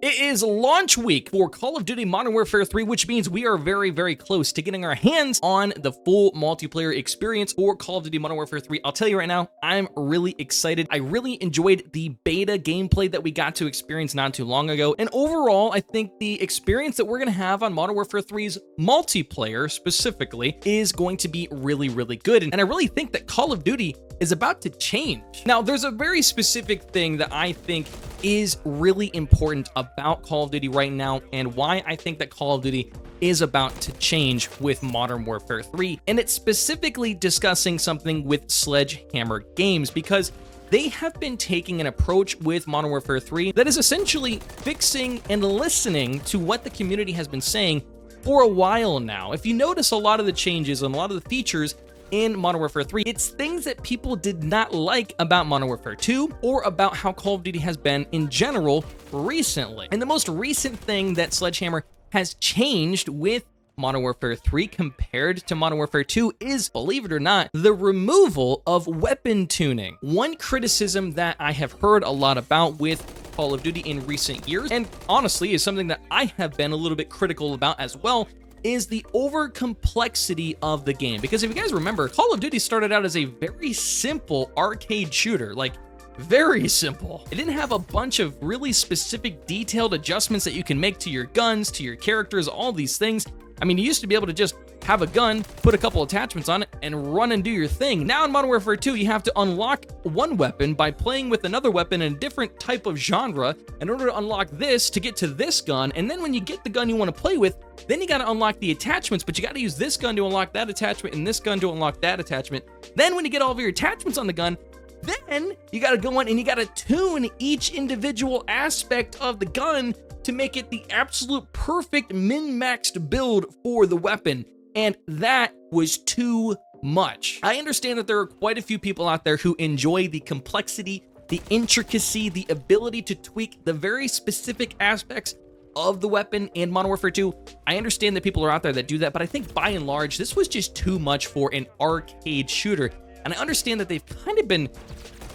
It is launch week for Call of Duty Modern Warfare 3, which means we are very, very close to getting our hands on the full multiplayer experience for Call of Duty Modern Warfare 3. I'll tell you right now, I'm really excited. I really enjoyed the beta gameplay that we got to experience not too long ago. And overall, I think the experience that we're going to have on Modern Warfare 3's multiplayer specifically is going to be really, really good. And I really think that Call of Duty is about to change. Now, there's a very specific thing that I think is really important about Call of Duty right now and why I think that Call of Duty is about to change with Modern Warfare 3. And it's specifically discussing something with Sledgehammer Games because they have been taking an approach with Modern Warfare 3 that is essentially fixing and listening to what the community has been saying for a while now. If you notice a lot of the changes and a lot of the features in Modern Warfare 3, it's things that people did not like about Modern Warfare 2 or about how Call of Duty has been in general recently. And the most recent thing that Sledgehammer has changed with Modern Warfare 3 compared to Modern Warfare 2 is, believe it or not, the removal of weapon tuning. One criticism that I have heard a lot about with Call of Duty in recent years, and honestly is something that I have been a little bit critical about as well, is the over complexity of the game. Because if you guys remember, Call of Duty started out as a very simple arcade shooter, like very simple. It didn't have a bunch of really specific detailed adjustments that you can make to your guns, to your characters, all these things. I mean, you used to be able to just have a gun, put a couple attachments on it, and run and do your thing. Now in Modern Warfare 2, you have to unlock one weapon by playing with another weapon in a different type of genre in order to unlock this to get to this gun. And then when you get the gun you want to play with, then you got to unlock the attachments, but you got to use this gun to unlock that attachment and this gun to unlock that attachment. Then when you get all of your attachments on the gun, then you got to go on and you got to tune each individual aspect of the gun to make it the absolute perfect min-maxed build for the weapon. And that was too much. I understand that there are quite a few people out there who enjoy the complexity, the intricacy, the ability to tweak the very specific aspects of the weapon in Modern Warfare 2. I understand that people are out there that do that, but I think by and large, this was just too much for an arcade shooter. And I understand that they've kind of been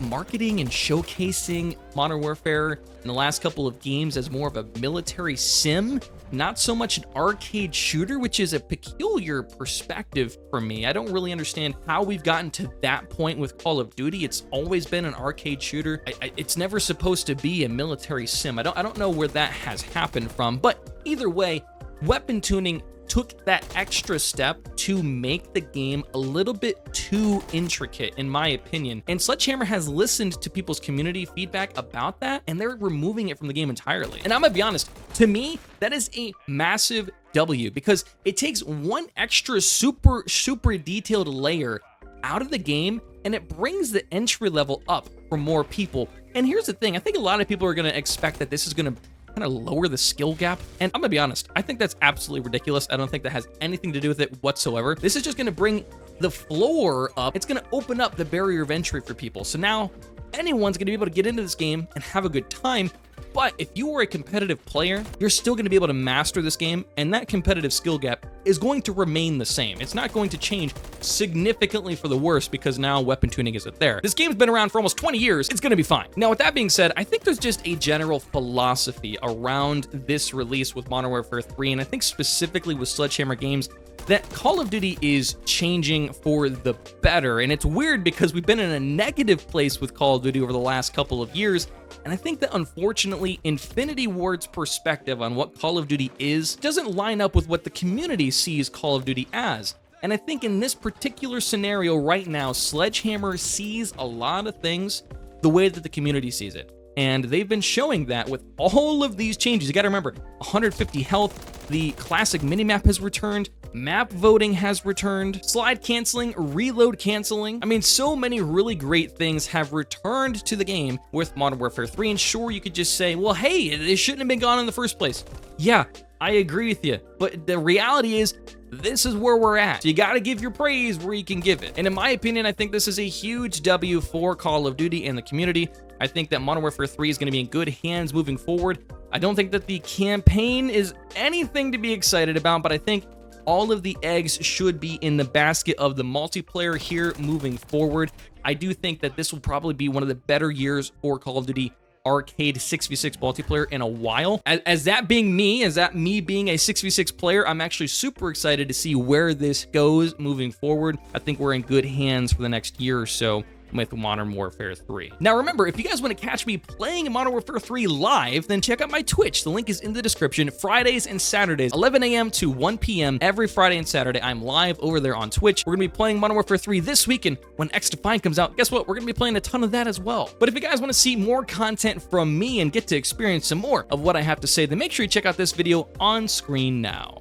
marketing and showcasing Modern Warfare in the last couple of games as more of a military sim, not so much an arcade shooter, which is a peculiar perspective for me. I don't really understand how we've gotten to that point with Call of Duty. It's always been an arcade shooter. It's never supposed to be a military sim. I don't know where that has happened from, but either way, weapon tuning took that extra step to make the game a little bit too intricate, in my opinion. And Sledgehammer has listened to people's community feedback about that, and they're removing it from the game entirely. And I'm gonna be honest, to me, that is a massive W, because it takes one extra super detailed layer out of the game, and it brings the entry level up for more people. And here's the thing, I think a lot of people are gonna expect that this is gonna kind of lower the skill gap. And I'm gonna be honest, I think that's absolutely ridiculous. I don't think that has anything to do with it whatsoever. This is just gonna bring the floor up. It's gonna open up the barrier of entry for people. So now anyone's gonna be able to get into this game and have a good time. But if you are a competitive player, you're still going to be able to master this game, and that competitive skill gap is going to remain the same. It's not going to change significantly for the worse because now weapon tuning isn't there. This game's been around for almost 20 years. It's going to be fine. Now, with that being said, I think there's just a general philosophy around this release with Modern Warfare 3, and I think specifically with Sledgehammer Games, that Call of Duty is changing for the better. And it's weird because we've been in a negative place with Call of Duty over the last couple of years. And I think that unfortunately, Infinity Ward's perspective on what Call of Duty is doesn't line up with what the community sees Call of Duty as. And I think in this particular scenario right now, Sledgehammer sees a lot of things the way that the community sees it. And they've been showing that with all of these changes. You gotta remember, 150 health, the classic minimap has returned, map voting has returned, slide canceling, reload canceling. I mean, so many really great things have returned to the game with Modern Warfare 3. And sure, you could just say, well, hey, it shouldn't have been gone in the first place. Yeah, I agree with you. But the reality is, this is where we're at. So you gotta give your praise where you can give it. And in my opinion, I think this is a huge W for Call of Duty and the community. I think that Modern Warfare 3 is gonna be in good hands moving forward. I don't think that the campaign is anything to be excited about, but I think all of the eggs should be in the basket of the multiplayer here moving forward. I do think that this will probably be one of the better years for Call of Duty arcade 6v6 multiplayer in a while. As that being me, being a 6v6 player, I'm actually super excited to see where this goes moving forward. I think we're in good hands for the next year or so with Modern Warfare 3. Now remember, if you guys want to catch me playing Modern Warfare 3 live, then check out my Twitch. The link is in the description. Fridays and Saturdays, 11 a.m. to 1 p.m. every Friday and Saturday, I'm live over there on Twitch. We're going to be playing Modern Warfare 3 this week, and when X Defined comes out, guess what? We're going to be playing a ton of that as well. But if you guys want to see more content from me and get to experience some more of what I have to say, then make sure you check out this video on screen now.